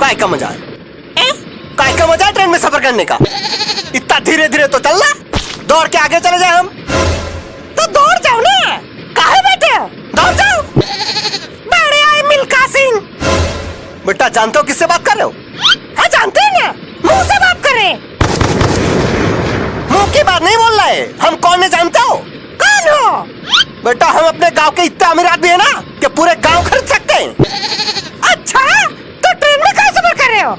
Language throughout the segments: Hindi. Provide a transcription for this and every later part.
काय का मजा है? काय का मजा है ट्रेन में सफर करने का? इतना धीरे धीरे तो चलना, दौड़ के आगे चले जाए हम। तो दौड़ जाओ ना, काहे बैठे हो? दौड़ जाओ। बड़े आए मिल्खा सिंह। बेटा जानते हो किससे बात कर रहे हो? हाँ जानते हैं ना, मुंह से बात कर रहे। मुंह की बात नहीं बोल रहे, हम कौन है जानते हो? कौन हो? बेटा हम अपने गांव के इतने अमीर आदमी है ना कि पूरे गांव खरीद सकते हैं। अच्छा, तो ट्रेन में कैसे सफर कर रहे हो?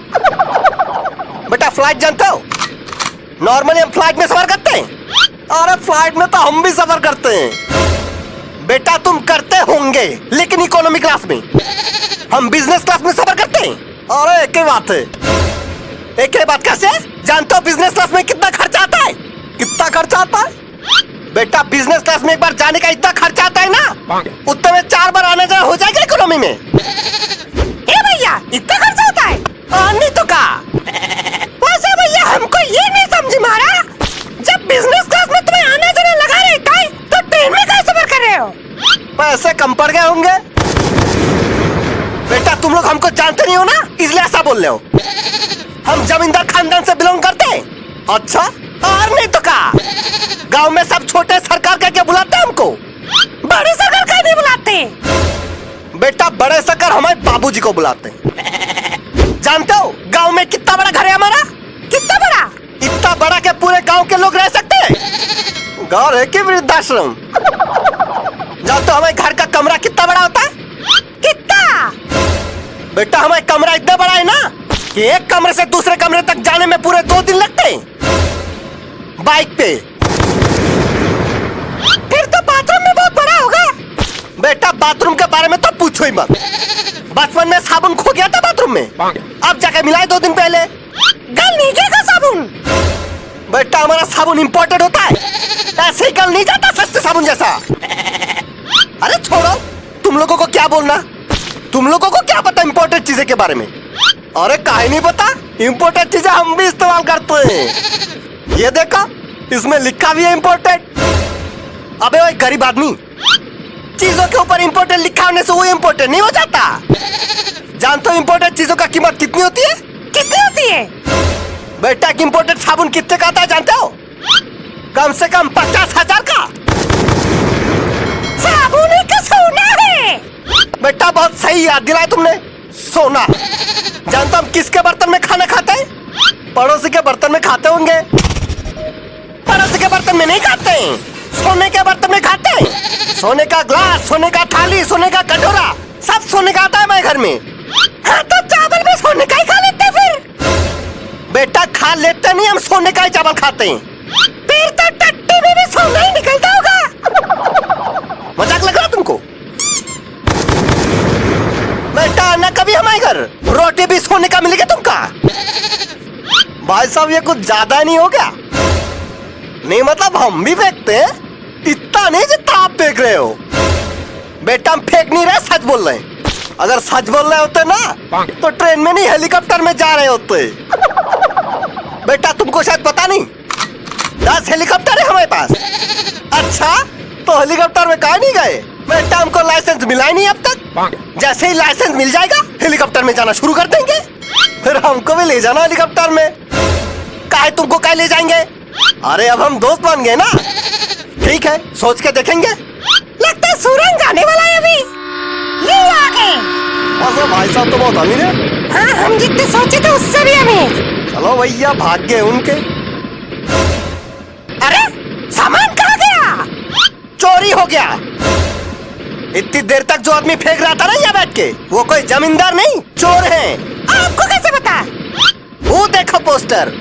बेटा फ्लाइट जानते हो? नॉर्मली हम फ्लाइट में सफर करते हैं। अरे फ्लाइट में तो हम भी सफर करते हैं। बेटा तुम करते होंगे लेकिन इकोनॉमी क्लास में, हम बिजनेस क्लास में सफर करते हैं। अरे एक ही बात है। एक ही बात कैसे? जानते हो बिजनेस क्लास में कितना खर्चा आता है? कितना खर्चा आता है? बेटा बिजनेस क्लास में एक बार जाने का इतना खर्चा आता है ना, उतने में 4 बार आना जाना हो जाएगा इकोनॉमी में। ए भैया, इतना खर्चा होता है? नहीं तो का? वैसे भैया हमको ये नहीं समझ में आ रहा, जब बिजनेस क्लास में तुम्हें आना जाना लगा रहता है तो ट्रेन में कैसे सफर कर रहे हो? पैसे कम पड़ गए होंगे। बेटा तुम लोग हमको जानते नहीं हो ना, इसलिए ऐसा बोल रहे हो। हम जमींदार खानदान से बिलोंग करते हैं। अच्छा, और नहीं तो का? गांव में सब छोटे सरकार कह के बुलाते हैं हमको। बड़े सरकार कहीं नहीं बुलाते। बेटा बड़े सरकार हमारे बाबूजी को बुलाते हैं। जानते हो गांव में कितना बड़ा घर है हमारा? कितना बड़ा? इतना बड़ा कि पूरे गांव के लोग रह सकते हैं। घर है कि वृद्धाश्रम? जानते हो हमारे घर का कमरा कितना बड़ा होता है? कितना? बेटा हमारा कमरा इतना बड़ा है ना कि एक कमरे से दूसरे कमरे तक जाने में पूरे 2 दिन लगते हैं बाइक पे। फिर तो बाथरूम में बहुत बड़ा होगा। बेटा बाथरूम के बारे में तो पूछो ही मत। बचपन में साबुन खो गया था बाथरूम में, अब जाके मिला है 2 दिन पहले। गल नहीं जाएगा साबुन। बेटा हमारा साबुन इंपोर्टेड होता है, ऐसे ही गल नहीं जाता सस्ते साबुन जैसा। अरे छोड़ो, तुम लोगों को क्या बोलना, तुम लोगों को क्या पता इंपोर्टेड चीजें के बारे में? अरे काहे नहीं पता, इंपोर्टेड चीजें हम भी इस्तेमाल करते हैं। ये देखो इसमें लिखा भी है इंपोर्टेड। अबे वो गरीब आदमी, चीजों के ऊपर इंपोर्टेड लिखा होने से वो इंपोर्टेड नहीं हो जाता। जानते हो इंपोर्टेड चीजों का कीमत कितनी होती है? कितनी होती है? बेटा इंपोर्टेड साबुन कितने का आता है जानते हो? कम से कम 50,000 का। साबुन ही का सोना है। बेटा बहुत सही याद दिलाया तुमने, सोना। जानते हो हम किसके बर्तन में खाना खाते हैं? पड़ोसी के बर्तन में खाते होंगे। पड़ोसी के बर्तन में नहीं खाते हैं, सोने के बर्तन में खाते हैं। सोने का ग्लास, सोने का थाली, सोने का कटोरा, सब सोने का आता है हमारे घर में। हाँ तो चावल भी सोने का ही खा लेते फिर। बेटा खा लेते नहीं, हम सोने का ही चावल खाते हैं। फिर तो टट्टी में भी सोना ही निकलता होगा। मजाक लग रहा तुमको? बेटा आना कभी हमारे घर, रोटी भी सोने का मिलेगा तुमका। भाई साहब ये कुछ ज्यादा नहीं हो गया? नहीं मतलब हम भी फेंकते हैं, इतना नहीं जितना आप फेंक रहे हो। बेटा हम फेंक नहीं रहे, सच बोल रहे हैं। अगर सच बोल रहे होते ना तो ट्रेन में नहीं हेलीकॉप्टर में जा रहे होते। बेटा तुमको शायद पता नहीं, 10 हेलीकॉप्टर है हमारे पास। अच्छा तो हेलीकॉप्टर में कहाँ नहीं गए? बेटा हमको लाइसेंस मिला ही नहीं अब तक। जैसे ही लाइसेंस मिल जाएगा हेलीकॉप्टर में जाना शुरू कर देंगे, फिर हमको भी ले जाना हेलीकॉप्टर में। काहे तुमको काहे ले जाएंगे? अरे अब हम दोस्त बन गए ना। ठीक है सोच के देखेंगे। लगता है सूरज आने वाला है अभी। ये आ गए। अच्छा भाई साहब तो बहुत अमीर है। हाँ हम जितने सोचे थे उससे भी अमीर। चलो भैया भाग गए उनके। अरे सामान कहाँ गया? चोरी हो गया। इतनी देर तक जो आदमी फेंक रहा था ना यहाँ बैठ के, वो कोई जमींदार नहीं चोर है। आपको कैसे पता? वो देखो पोस्टर।